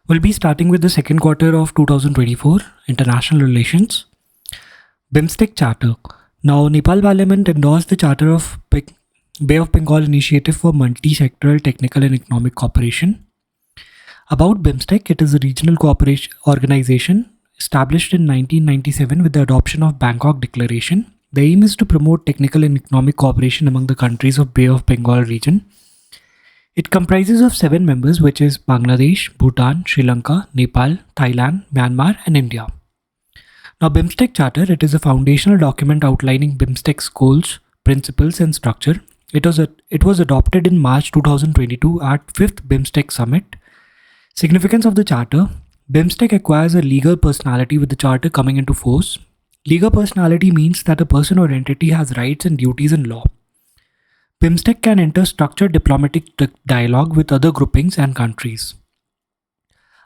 We'll be starting with the second quarter of 2024 International Relations. BIMSTEC Charter. Now, Nepal Parliament endorsed the Charter of Bay of Bengal Initiative for Multi-Sectoral Technical and Economic Cooperation. About BIMSTEC, it is a regional cooperation organization established in 1997 with the adoption of Bangkok Declaration. The aim is to promote technical and economic cooperation among the countries of Bay of Bengal region. It comprises of 7 members, which is Bangladesh, Bhutan, Sri Lanka, Nepal, Thailand, Myanmar and India. Now, BIMSTEC Charter, it is a foundational document outlining BIMSTEC's goals, principles and structure. It was adopted in March 2022 at 5th BIMSTEC Summit. Significance of the Charter. BIMSTEC acquires a legal personality with the Charter coming into force. Legal personality means that a person or entity has rights and duties in law. BIMSTEC can enter structured diplomatic dialogue with other groupings and countries.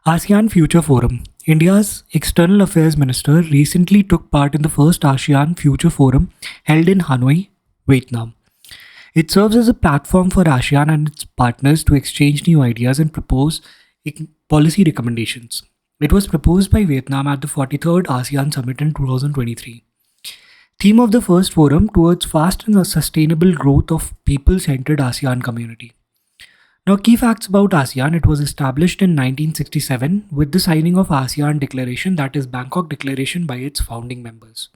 ASEAN Future Forum. India's External Affairs Minister recently took part in the first ASEAN Future Forum held in Hanoi, Vietnam. It serves as a platform for ASEAN and its partners to exchange new ideas and propose policy recommendations. It was proposed by Vietnam at the 43rd ASEAN Summit in 2023. Theme of the first forum: towards fast and sustainable growth of people-centered ASEAN community. Now, key facts about ASEAN. It was established in 1967 with the signing of ASEAN Declaration, that is Bangkok Declaration, by its founding members.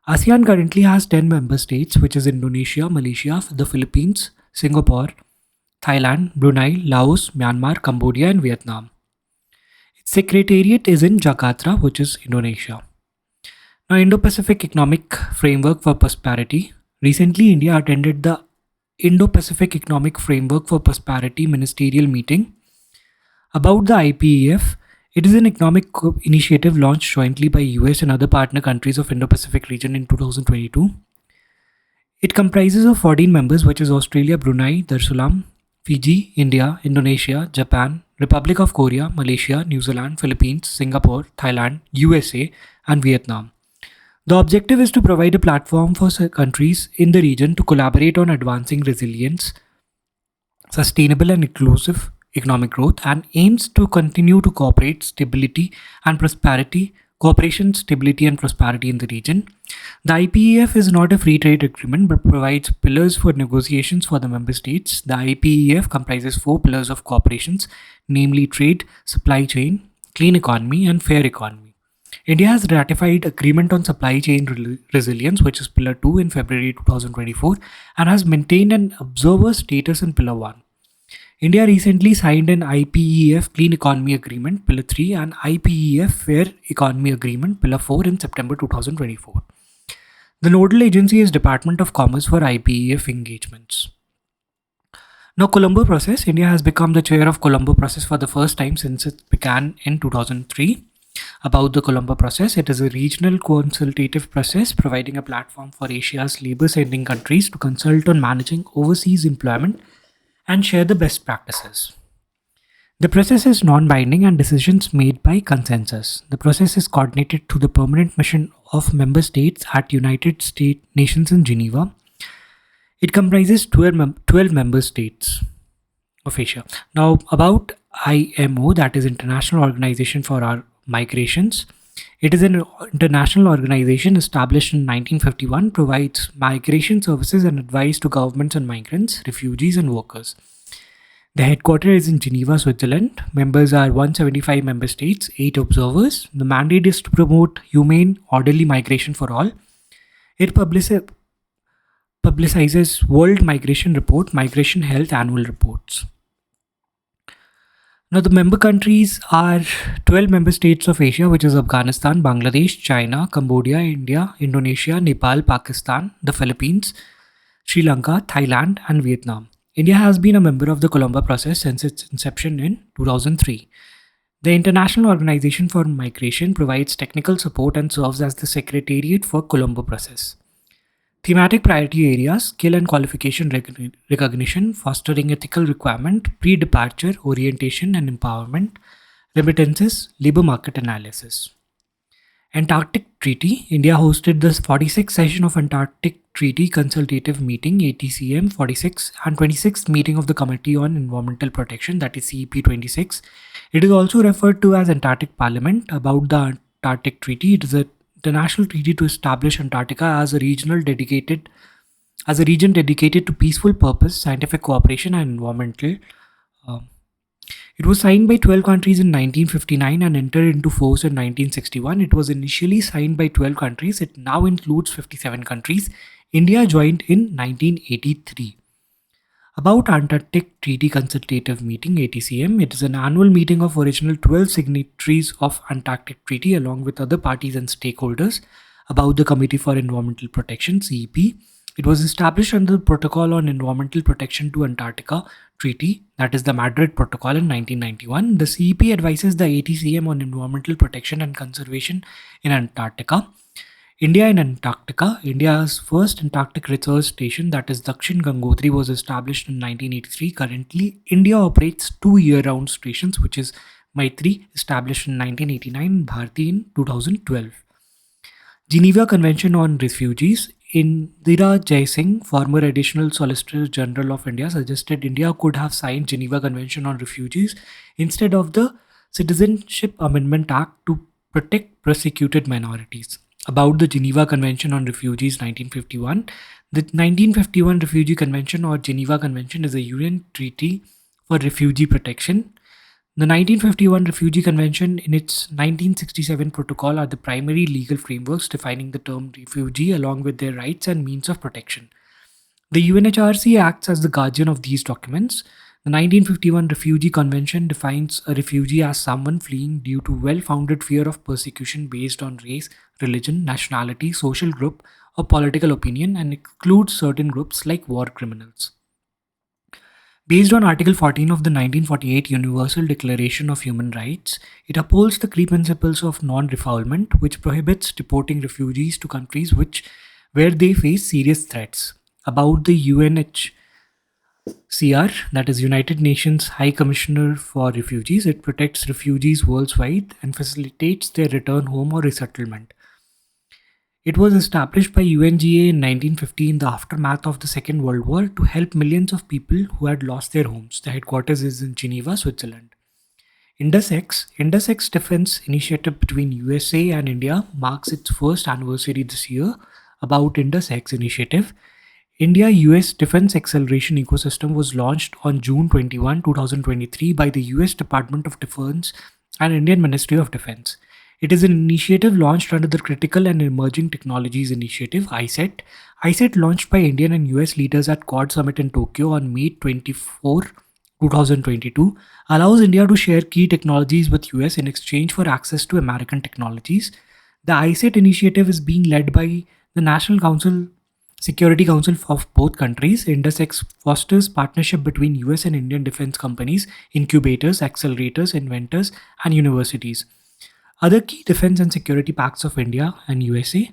ASEAN currently has 10 member states, which is Indonesia, Malaysia, the Philippines, Singapore, Thailand, Brunei, Laos, Myanmar, Cambodia and Vietnam. Its secretariat is in Jakarta, which is Indonesia. Now, Indo-Pacific Economic Framework for Prosperity. Recently, India attended the Indo-Pacific Economic Framework for Prosperity Ministerial Meeting. About the IPEF, it is an economic initiative launched jointly by US and other partner countries of Indo-Pacific region in 2022. It comprises of 14 members, which is Australia, Brunei, Darussalam, Fiji, India, Indonesia, Japan, Republic of Korea, Malaysia, New Zealand, Philippines, Singapore, Thailand, USA and Vietnam. The objective is to provide a platform for countries in the region to collaborate on advancing resilience, sustainable and inclusive economic growth, and aims to continue to cooperate cooperation, stability and prosperity in the region. The IPEF is not a free trade agreement but provides pillars for negotiations for the member states. The IPEF comprises 4 pillars of cooperations, namely trade, supply chain, clean economy and fair economy. India has ratified Agreement on Supply Chain Resilience, which is Pillar 2, in February 2024 and has maintained an observer status in Pillar 1. India recently signed an IPEF Clean Economy Agreement, Pillar 3 and IPEF Fair Economy Agreement, Pillar 4 in September 2024. The nodal agency is Department of Commerce for IPEF engagements. Now, Colombo Process. India has become the chair of Colombo Process for the first time since it began in 2003. About the Colombo Process, it is a regional consultative process providing a platform for Asia's labor-sending countries to consult on managing overseas employment and share the best practices. The process is non-binding and decisions made by consensus. The process is coordinated through the Permanent Mission of Member States at United Nations in Geneva. It comprises 12 member states of Asia. Now, about IMO, that is International Organization for Migrations. It is an international organization established in 1951, provides migration services and advice to governments on migrants, refugees and workers. The headquarters is in Geneva, Switzerland. Members are 175 member states, 8 observers. The mandate is to promote humane, orderly migration for all. It publicizes World Migration Report, Migration Health Annual Reports. Now, the member countries are 12 member states of Asia, which is Afghanistan, Bangladesh, China, Cambodia, India, Indonesia, Nepal, Pakistan, the Philippines, Sri Lanka, Thailand, and Vietnam. India has been a member of the Colombo Process since its inception in 2003. The International Organization for Migration provides technical support and serves as the secretariat for Colombo Process. Thematic priority areas: skill and qualification recognition, fostering ethical requirement, pre-departure orientation and empowerment, remittances, labor market analysis. Antarctic Treaty. India hosted the 46th session of Antarctic Treaty Consultative Meeting ATCM 46 and 26th meeting of the Committee on Environmental Protection, that is CEP 26. It is also referred to as Antarctic Parliament. About the Antarctic Treaty, it is an international treaty to establish Antarctica as a region dedicated to peaceful purpose, scientific cooperation, and environmental. um, it was signed by 12 countries in 1959 and entered into force in 1961. It was initially signed by 12 countries. It now includes 57 countries. India joined in 1983. About Antarctic Treaty Consultative Meeting ATCM, it is an annual meeting of original 12 signatories of Antarctic Treaty along with other parties and stakeholders. About the Committee for Environmental Protection CEP, it was established under the Protocol on Environmental Protection to Antarctica Treaty, that is the Madrid Protocol, in 1991. The CEP advises the ATCM on environmental protection and conservation in Antarctica. India in Antarctica. India's first Antarctic research station, that is Dakshin Gangotri, was established in 1983. Currently, India operates two year-round stations, which is Maitri, established in 1989, and Bharti in 2012. Geneva Convention on Refugees. Indira Jaising, former Additional Solicitor General of India, suggested India could have signed Geneva Convention on Refugees instead of the Citizenship Amendment Act to protect persecuted minorities. About the Geneva Convention on Refugees 1951. The 1951 Refugee Convention or Geneva Convention is a UN treaty for refugee protection. The 1951 Refugee Convention in its 1967 protocol are the primary legal frameworks defining the term refugee along with their rights and means of protection. The UNHRC acts as the guardian of these documents. The 1951 Refugee Convention defines a refugee as someone fleeing due to well-founded fear of persecution based on race, religion, nationality, social group, or political opinion, and excludes certain groups like war criminals. Based on Article 14 of the 1948 Universal Declaration of Human Rights, it upholds the key principles of non-refoulement, which prohibits deporting refugees to countries where they face serious threats. About the UNHCR, that is United Nations High Commissioner for Refugees, it protects refugees worldwide and facilitates their return home or resettlement. It was established by UNGA in 1950 in the aftermath of the Second World War to help millions of people who had lost their homes. The headquarters is in Geneva, Switzerland. Indus-X Defense Initiative between USA and India marks its first anniversary this year. About Indus-X Initiative, India-US Defense Acceleration Ecosystem was launched on June 21, 2023 by the US Department of Defense and Indian Ministry of Defense. It is an initiative launched under the Critical and Emerging Technologies Initiative, ICET. ICET, launched by Indian and US leaders at Quad Summit in Tokyo on May 24, 2022, allows India to share key technologies with US in exchange for access to American technologies. The ICET initiative is being led by the National Security Council of both countries. Indus-X fosters partnership between US and Indian defense companies, incubators, accelerators, inventors, and universities. Other key defense and security pacts of India and USA: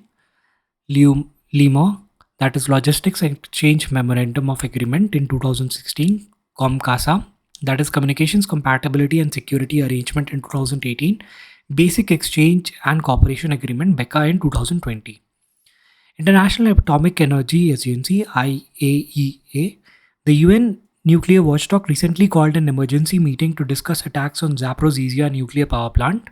LEMO, that is Logistics Exchange Memorandum of Agreement in 2016, COMCASA, that is Communications Compatibility and Security Arrangement in 2018, Basic Exchange and Cooperation Agreement BECA in 2020. International Atomic Energy Agency IAEA, the UN nuclear watchdog, recently called an emergency meeting to discuss attacks on Zaporizhzhia nuclear power plant.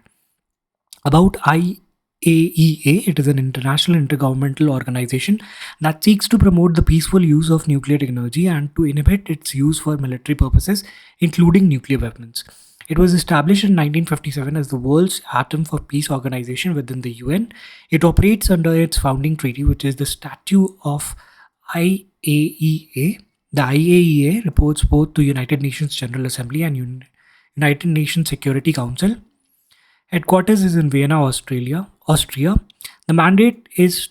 About IAEA, it is an international intergovernmental organization that seeks to promote the peaceful use of nuclear technology and to inhibit its use for military purposes, including nuclear weapons. It was established in 1957 as the world's Atom for Peace organization within the UN. It operates under its founding treaty, which is the Statute of IAEA. The IAEA reports both to United Nations General Assembly and United Nations Security Council. Headquarters is in Vienna, Austria. The mandate is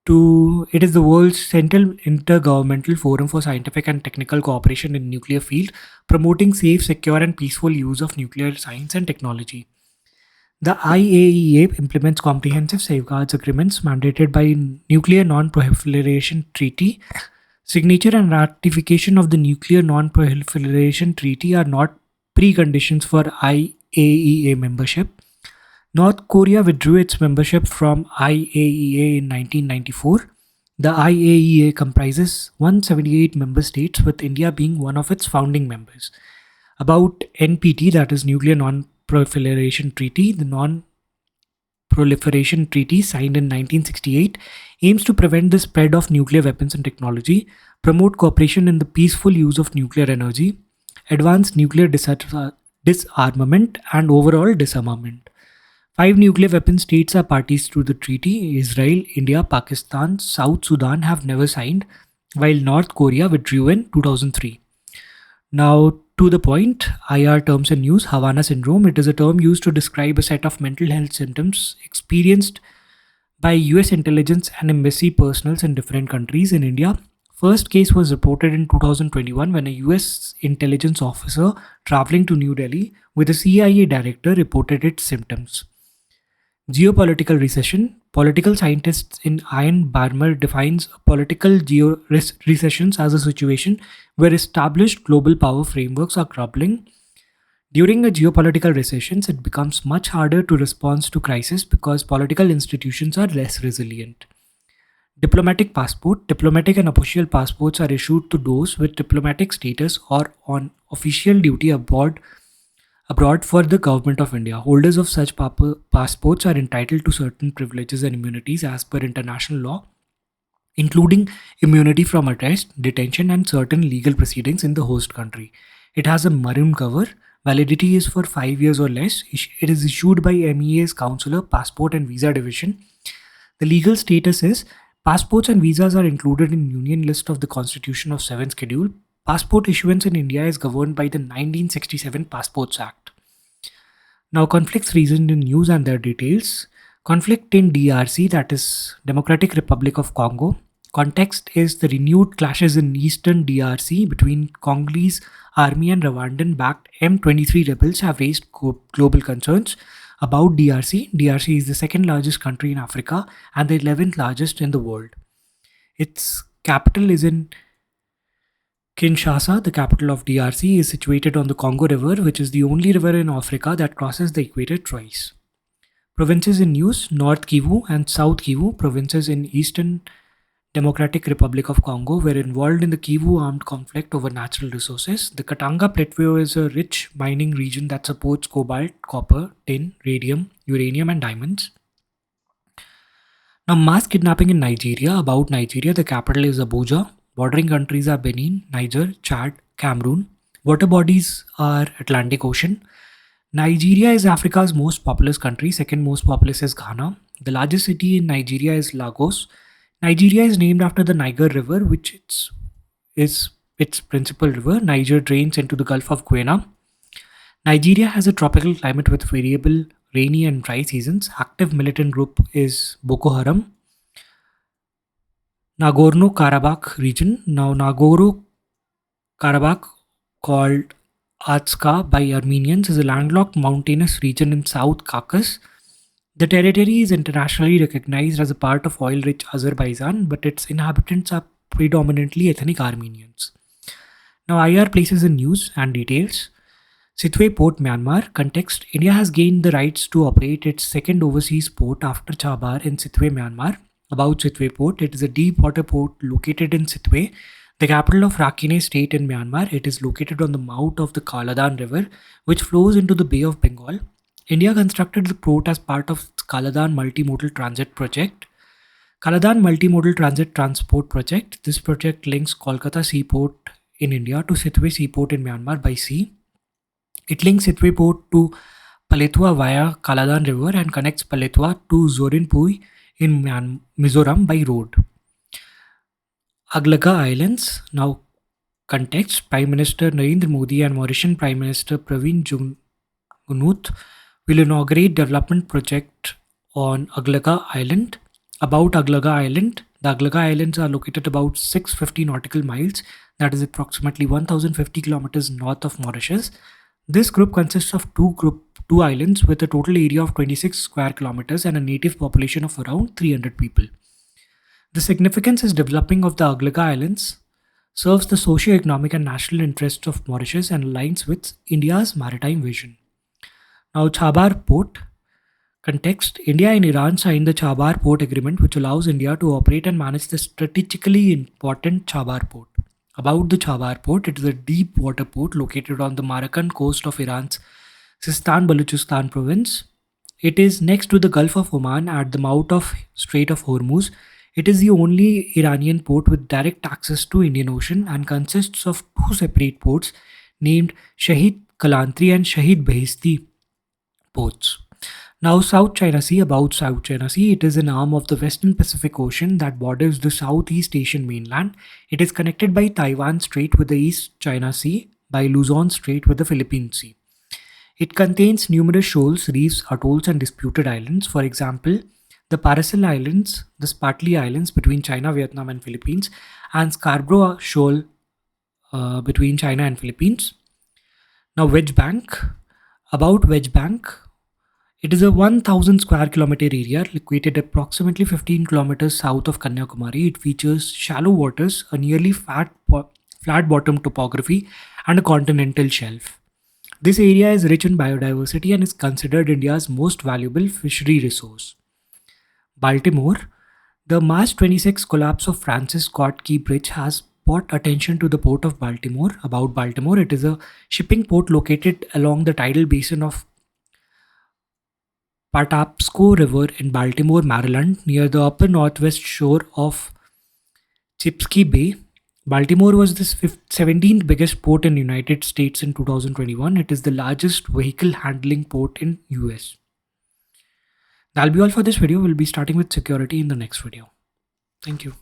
it is the world's central intergovernmental forum for scientific and technical cooperation in nuclear field, promoting safe, secure, and peaceful use of nuclear science and technology. The IAEA implements comprehensive safeguards agreements mandated by Nuclear Non-Proliferation Treaty. Signature and ratification of the Nuclear Non-Proliferation Treaty are not preconditions for IAEA membership. North Korea withdrew its membership from IAEA in 1994. The IAEA comprises 178 member states, with India being one of its founding members. About NPT, that is Nuclear Non-Proliferation Treaty, the Non-Proliferation Treaty signed in 1968 aims to prevent the spread of nuclear weapons and technology, promote cooperation in the peaceful use of nuclear energy, advance nuclear disarmament, and overall disarmament. 5 nuclear weapon states are parties to the treaty. Israel, India, Pakistan, South Sudan have never signed, while North Korea withdrew in 2003. Now, to the point, IR terms and use. Havana syndrome. It is a term used to describe a set of mental health symptoms experienced by US intelligence and embassy personnel in different countries. In India, first case was reported in 2021 when a US intelligence officer traveling to New Delhi with a CIA director reported its symptoms. Geopolitical recession. Political scientists in Ian Barmer defines political recessions as a situation where established global power frameworks are crumbling. During a geopolitical recession, it becomes much harder to respond to crisis because political institutions are less resilient. Diplomatic passport. Diplomatic and official passports are issued to those with diplomatic status or on official duty abroad for the government of India. Holders of such passports are entitled to certain privileges and immunities as per international law, including immunity from arrest, detention, and certain legal proceedings in the host country. It has a maroon cover. Validity is for 5 years or less. It is issued by MEA's Consular, Passport and Visa Division. The legal status is passports and visas are included in Union List of the Constitution of 7th Schedule. Passport issuance in India is governed by the 1967 Passports Act. Now, conflicts reasoned in news and their details. Conflict in DRC, that is Democratic Republic of Congo. Context is the renewed clashes in eastern DRC between Congolese army and Rwandan-backed M23 rebels have raised global concerns about DRC. DRC is the second largest country in Africa and the 11th largest in the world. Its capital is in Kinshasa. The capital of DRC is situated on the Congo River, which is the only river in Africa that crosses the equator twice. Provinces in news. North Kivu and South Kivu, provinces in Eastern Democratic Republic of Congo, were involved in the Kivu armed conflict over natural resources. The Katanga Plateau is a rich mining region that supports cobalt, copper, tin, radium, uranium, and diamonds. Now, mass kidnapping in Nigeria. About Nigeria, the capital is Abuja. Bordering countries are Benin, Niger, Chad, Cameroon. Water bodies are Atlantic Ocean. Nigeria is Africa's most populous country. Second most populous is Ghana. The largest city in Nigeria is Lagos. Nigeria is named after the Niger River, which is its principal river. Niger drains into the Gulf of Guinea. Nigeria has a tropical climate with variable rainy and dry seasons. Active militant group is Boko Haram. Nagorno-Karabakh region. Now, Nagorno-Karabakh, called Atska by Armenians, is a landlocked mountainous region in South Caucasus. The territory is internationally recognized as a part of oil-rich Azerbaijan, but its inhabitants are predominantly ethnic Armenians. Now, IR places in news and details. Sitwe Port, Myanmar. Context: India has gained the rights to operate its second overseas port after Chabar in Sitwe, Myanmar. About Sitwe Port, it is a deep water port located in Sitwe, the capital of Rakhine State in Myanmar. It is located on the mouth of the Kaladan River, which flows into the Bay of Bengal. India constructed the port as part of its Kaladan Multimodal Transit Project. Kaladan Multimodal Transport Project. This project links Kolkata Seaport in India to Sitwe Seaport in Myanmar by sea. It links Sitwe Port to Paletwa via Kaladan River and connects Paletwa to Zorinpui in Mizoram by road. Aglaga Islands. Now, context: Prime Minister Narendra Modi and Mauritian Prime Minister Praveen Jugnauth will inaugurate development project on Aglaga Island. About Aglaga Island, the Aglaga Islands are located about 650 nautical miles, that is approximately 1050 kilometers north of Mauritius. This group consists of two islands with a total area of 26 square kilometers and a native population of around 300 people. The significance is developing of the Aglaga Islands serves the socio-economic and national interests of Mauritius and aligns with India's maritime vision. Now, Chabar Port. Context: India and Iran signed the Chabahar Port Agreement, which allows India to operate and manage the strategically important Chabahar Port. About the Chabahar Port, it is a deep water port located on the Marakan coast of Iran's Sistan Baluchistan province. It is next to the Gulf of Oman at the mouth of Strait of Hormuz. It is the only Iranian port with direct access to Indian Ocean and consists of two separate ports named Shahid Kalantri and Shahid Behishti ports. Now, South China Sea. About South China Sea, it is an arm of the Western Pacific Ocean that borders the Southeast Asian mainland. It is connected by Taiwan Strait with the East China Sea, by Luzon Strait with the Philippine Sea. It contains numerous shoals, reefs, atolls, and disputed islands. For example, the Paracel Islands, the Spratly Islands between China, Vietnam, and Philippines, and Scarborough Shoal between China and Philippines. Now, Wedge Bank. About Wedge Bank, it is a 1000 square kilometer area located approximately 15 kilometers south of Kanyakumari. It features shallow waters, a nearly flat bottom topography, and a continental shelf. This area is rich in biodiversity and is considered India's most valuable fishery resource. Baltimore. The March 26 collapse of Francis Scott Key Bridge has brought attention to the port of Baltimore. About Baltimore, it is a shipping port located along the tidal basin of Patapsco River in Baltimore, Maryland, near the upper northwest shore of Chipsky Bay. Baltimore was the 17th biggest port in the United States in 2021. It is the largest vehicle handling port in US. That'll be all for this video. We'll be starting with security in the next video. Thank you.